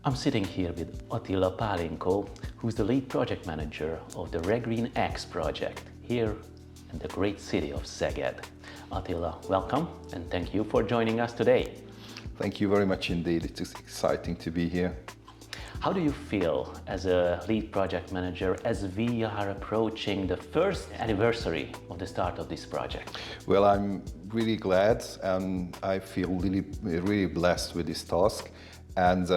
I'm sitting here with Attila Pálinko, who's the lead project manager of the ReGreenX project here in the great city of Szeged. Attila, welcome and thank you for joining us today. Thank you very much indeed. It is exciting to be here. How do you feel as a lead project manager as we are approaching the first anniversary of the start of this project? Well, I'm really glad and I feel really blessed with this task. And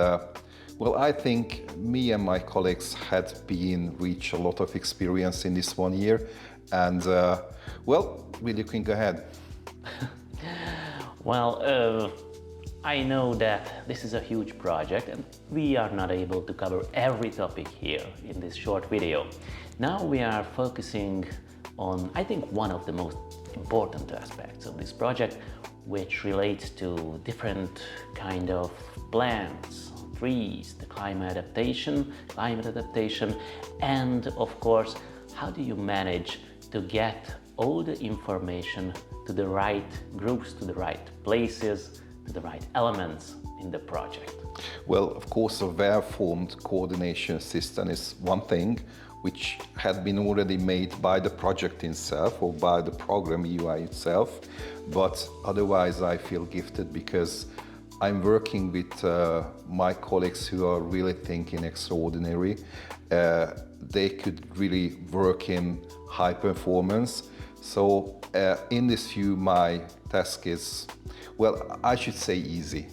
well, I think me and my colleagues had reached a lot of experience in this 1 year. And well, we're looking ahead. Well, I know that this is a huge project and we are not able to cover every topic here in this short video. Now we are focusing on, I think, one of the most important aspects of this project, which relates to different kind of plants, trees, the climate adaptation, and of course, how do you manage to get all the information to the right groups, to the right places, to the right elements in the project? Well, of course, a well-formed coordination system is one thing which had been already made by the project itself or by the program UI itself. But otherwise, I feel gifted because I'm working with my colleagues who are really thinking extraordinary. They could really work in high performance. So in this view, my task is, well, I should say easy.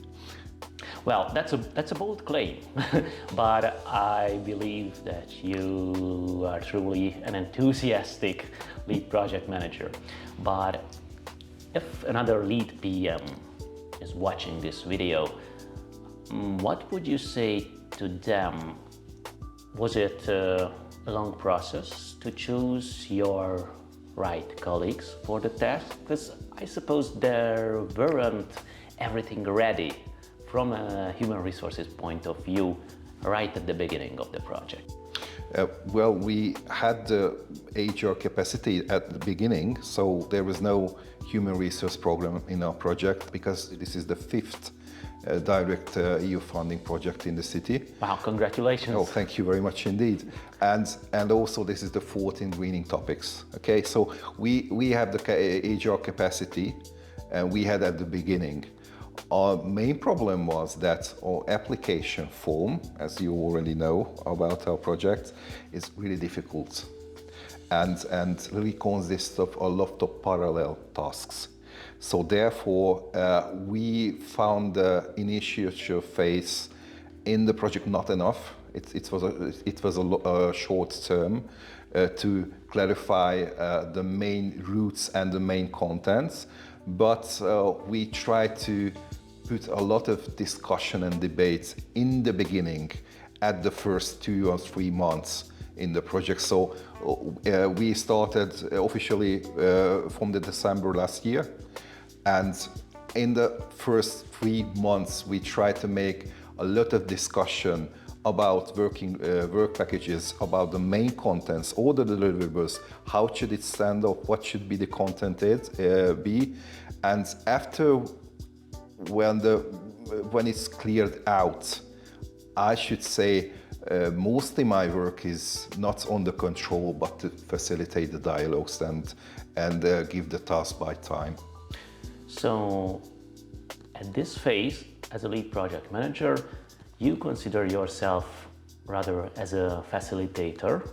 Well, that's a bold claim, but I believe that you are truly an enthusiastic lead project manager. But if another lead PM is watching this video, what would you say to them? Was it a long process to choose your right colleagues for the task? Because I suppose there weren't everything ready from a human resources point of view right at the beginning of the project. Well, we had the HR capacity at the beginning, so there was no human resource program in our project because this is the 5th direct EU funding project in the city. Wow, congratulations. Oh, thank you very much indeed. And also this is the 4th in greening topics. Okay, so we have the HR capacity and we had at the beginning. Our main problem was that our application form, as you already know about our project, is really difficult and really consists of a lot of parallel tasks. So therefore, we found the initial phase in the project not enough. It was a short term to clarify the main roots and the main contents, but we tried to put a lot of discussion and debate in the beginning at the first 2 or 3 months in the project. So we started officially from the December last year. And in the first 3 months, we tried to make a lot of discussion about work packages, about the main contents, all the deliverables, how should it stand up, what should be the content be. And after, when it's cleared out, I should say mostly my work is not under control, but to facilitate the dialogues and give the task by time. So at this phase, as a lead project manager, you consider yourself rather as a facilitator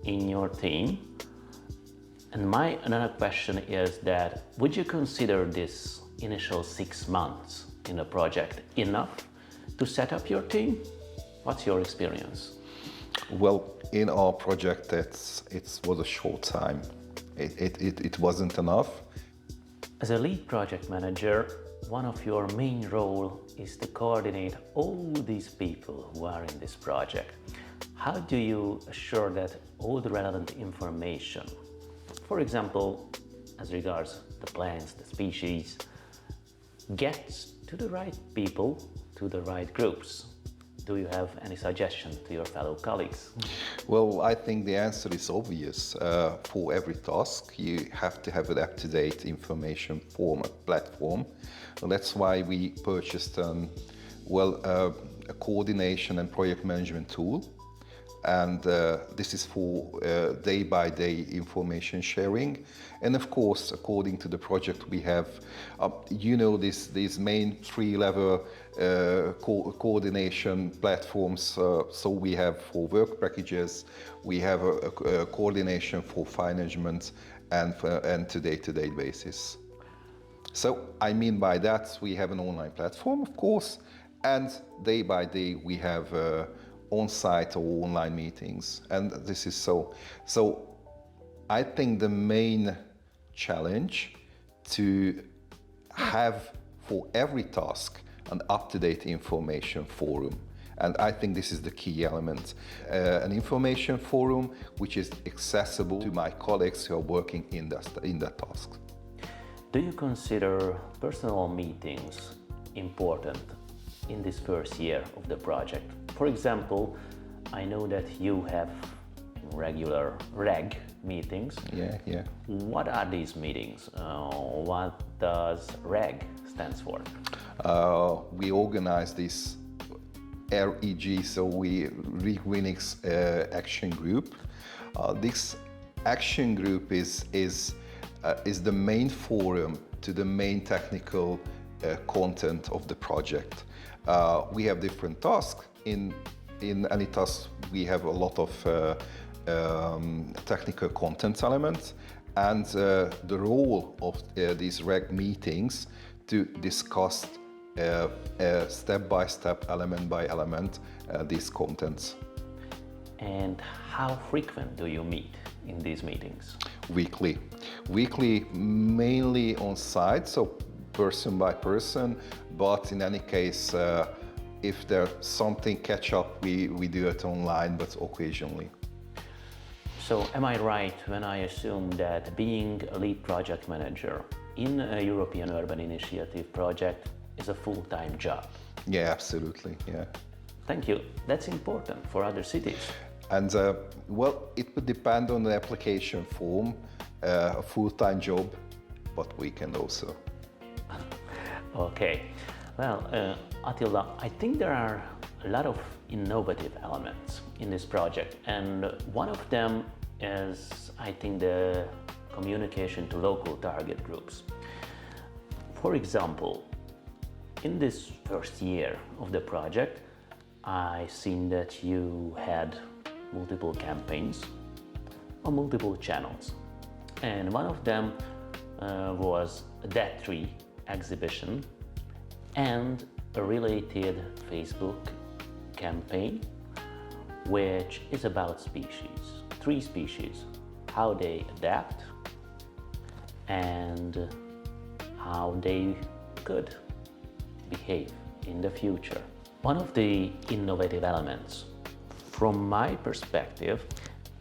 in your team. And my another question is that, would you consider this initial 6 months in a project enough to set up your team? What's your experience? Well, in our project, it was a short time. It wasn't enough. As a lead project manager, one of your main role is to coordinate all these people who are in this project. How do you assure that all the relevant information, for example, as regards the plants, the species, gets to the right people, to the right groups? Do you have any suggestion to your fellow colleagues? Well, I think the answer is obvious. For every task, you have to have an up-to-date information format platform. That's why we purchased Well, a coordination and project management tool. And this is for day-by-day information sharing. And of course, according to the project, we have, these main three-level coordination platforms. So we have for work packages, we have a coordination for management and to day-to-day basis. So I mean by that, we have an online platform, of course, and day by day we have on-site or online meetings, and this is so. I think the main challenge to have for every task an up-to-date information forum, and I think this is the key element. An information forum which is accessible to my colleagues who are working in that task. Do you consider personal meetings important in this first year of the project? For example, I know that you have regular REG meetings. Yeah. What are these meetings? What does REG stands for? We organize this REG, so ReGreenX action group. This action group is the main forum to the main technical content of the project. We have different tasks. In any task, we have a lot of technical content elements, and the role of these REG meetings to discuss step by step, element by element, these contents. And how frequent do you meet in these meetings? Weekly, mainly on site, so person by person, but in any case, if there's something catch up, we do it online, but occasionally. So am I right when I assume that being a lead project manager in a European Urban Initiative project is a full-time job? Yeah, absolutely, yeah. Thank you. That's important for other cities. And well, it would depend on the application form, a full-time job, but weekend also. Okay. Well, Attila, I think there are a lot of innovative elements in this project, and one of them is, I think, the communication to local target groups. For example, in this first year of the project, I've seen that you had multiple campaigns on multiple channels, and one of them was a dead tree exhibition and a related Facebook campaign, which is about species, 3 species, how they adapt and how they could behave in the future. One of the innovative elements, from my perspective,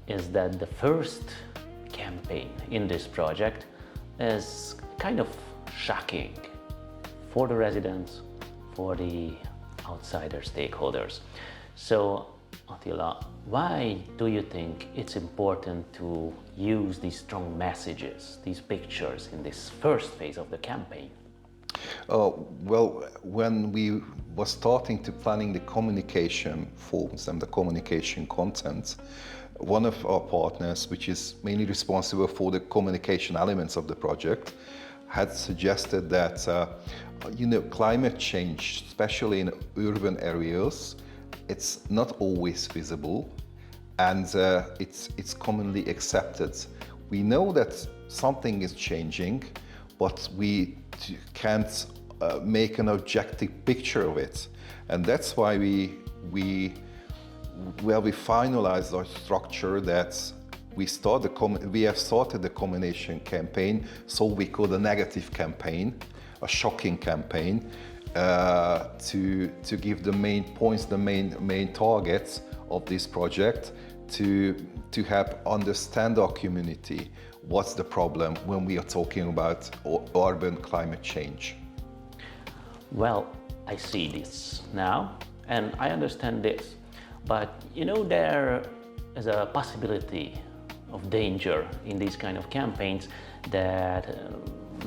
is that the first campaign in this project is kind of shocking for the residents, for the outsider stakeholders. So, Attila, why do you think it's important to use these strong messages, these pictures in this first phase of the campaign? Well, when we were starting to planning the communication forms and the communication content, one of our partners, which is mainly responsible for the communication elements of the project, had suggested that climate change, especially in urban areas, it's not always visible, and it's commonly accepted. We know that something is changing, but we can't make an objective picture of it, and that's why we finalized our structure that we have started the combination campaign, so we call a negative campaign, a shocking campaign, to give the main points, the main targets of this project, to help understand our community. What's the problem when we are talking about urban climate change? Well, I see this now, and I understand this, but there is a possibility of danger in these kind of campaigns, that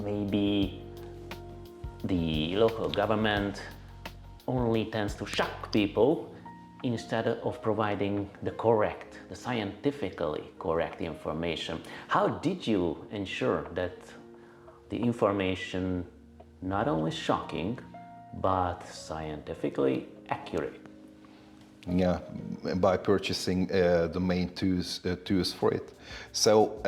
maybe the local government only tends to shock people instead of providing the correct, the scientifically correct information. How did you ensure that the information not only shocking, but scientifically accurate? Yeah, by purchasing the main tools for it. So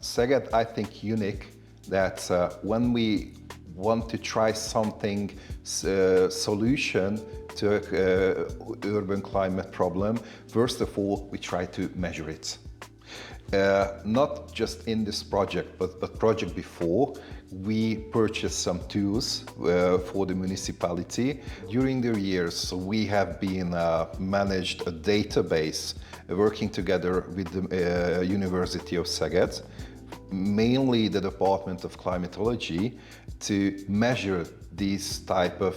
Szeged, I think, unique that when we want to try something solution to urban climate problem, first of all, we try to measure it. Not just in this project, but project before, we purchased some tools for the municipality. During the years, we have been managed a database working together with the University of Szeged, mainly the Department of Climatology, to measure these type of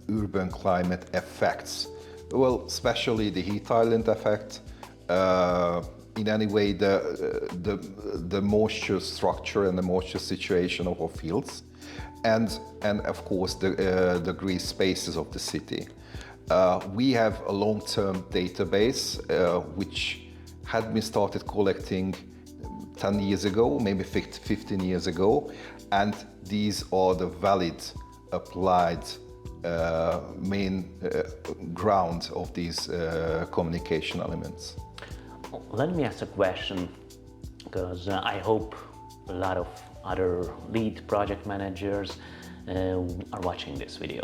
urban climate effects. Well, especially the heat island effect, in any way the moisture structure and the moisture situation of our fields, and of course the green spaces of the city. We have a long-term database which had been started collecting 10 years ago, maybe 15 years ago, and these are the valid applied main ground of these communication elements. Let me ask a question, because I hope a lot of other lead project managers are watching this video.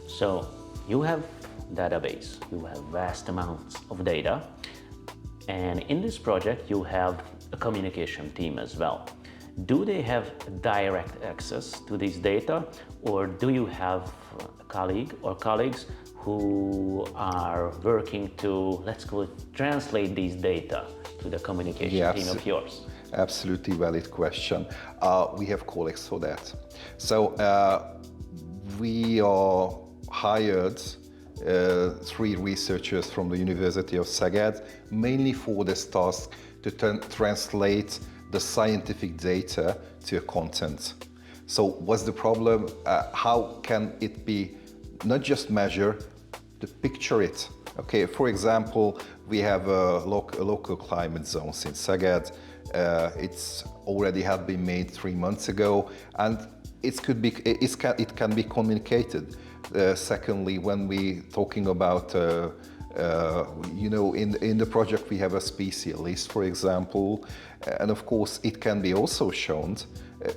So you have database, you have vast amounts of data, and in this project you have a communication team as well. Do they have direct access to this data, or do you have a colleague or colleagues who are working to, let's call it, translate these data to the communication team of yours? Absolutely valid question. We have colleagues for that. So we are hired 3 researchers from the University of Szeged, mainly for this task to translate the scientific data to a content. So what's the problem? How can it be not just measure, to picture it? Okay, for example, we have a local climate zones in Szeged. It's already had been made 3 months ago, and it can be communicated. Secondly, when we talking about you know, in the project we have a species list, for example, and of course it can be also shown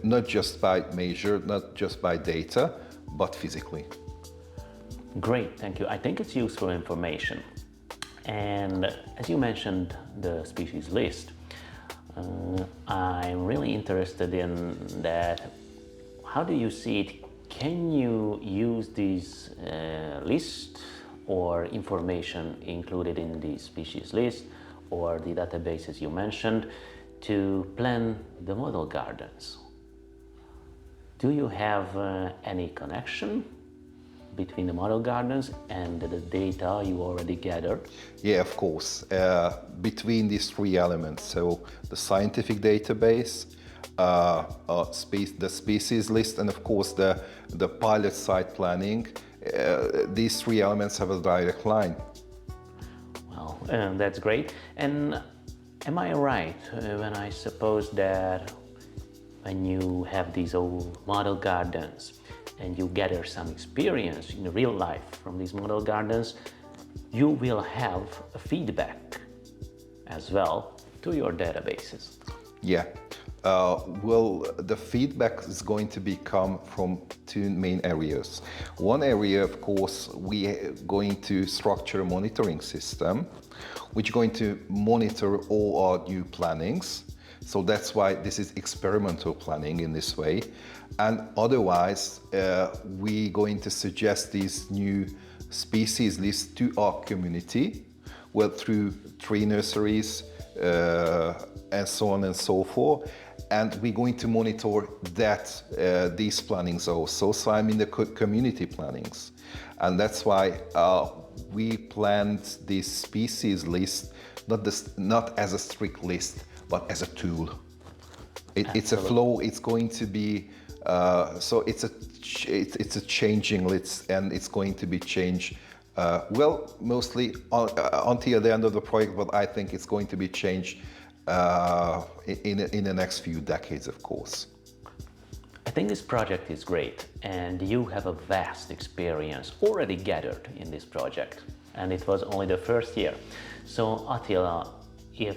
not just by measure, not just by data, but physically. Great, thank you. I think it's useful information. And as you mentioned the species list, I'm really interested in that. How do you see it? Can you use this list or information included in the species list or the databases you mentioned to plan the model gardens? Do you have any connection between the model gardens and the data you already gathered? Yeah, of course. Between these 3 elements, so the scientific database, the species list, and of course the pilot site planning, these 3 elements have a direct line. Well, that's great. And am I right when I suppose that when you have these old model gardens and you gather some experience in real life from these model gardens, you will have a feedback as well to your databases? Yeah. Well, the feedback is going to come from 2 main areas. One area, of course, we are going to structure a monitoring system, which is going to monitor all our new plannings. So that's why this is experimental planning in this way. And otherwise, we're going to suggest these new species lists to our community, well, through tree nurseries and so on and so forth. And we're going to monitor that these plannings also. So I'm in the community plannings. And that's why we planned this species list, not as a strict list, but as a tool. It's a flow. It's going to be So it's a changing list, and it's going to be changed. Well, mostly until the end of the project, but I think it's going to be changed in the next few decades, of course. I think this project is great, and you have a vast experience already gathered in this project, and it was only the first year. So Attila, if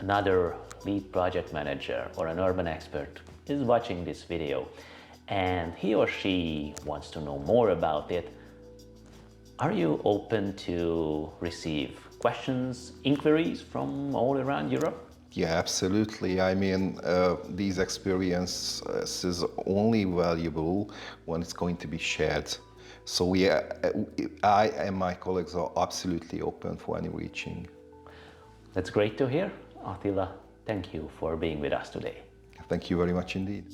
another lead project manager or an urban expert is watching this video and he or she wants to know more about it, are you open to receive questions, inquiries from all around Europe? Yeah, absolutely. I mean, these experiences are only valuable when it's going to be shared. So I and my colleagues are absolutely open for any reaching. That's great to hear. Attila, thank you for being with us today. Thank you very much indeed.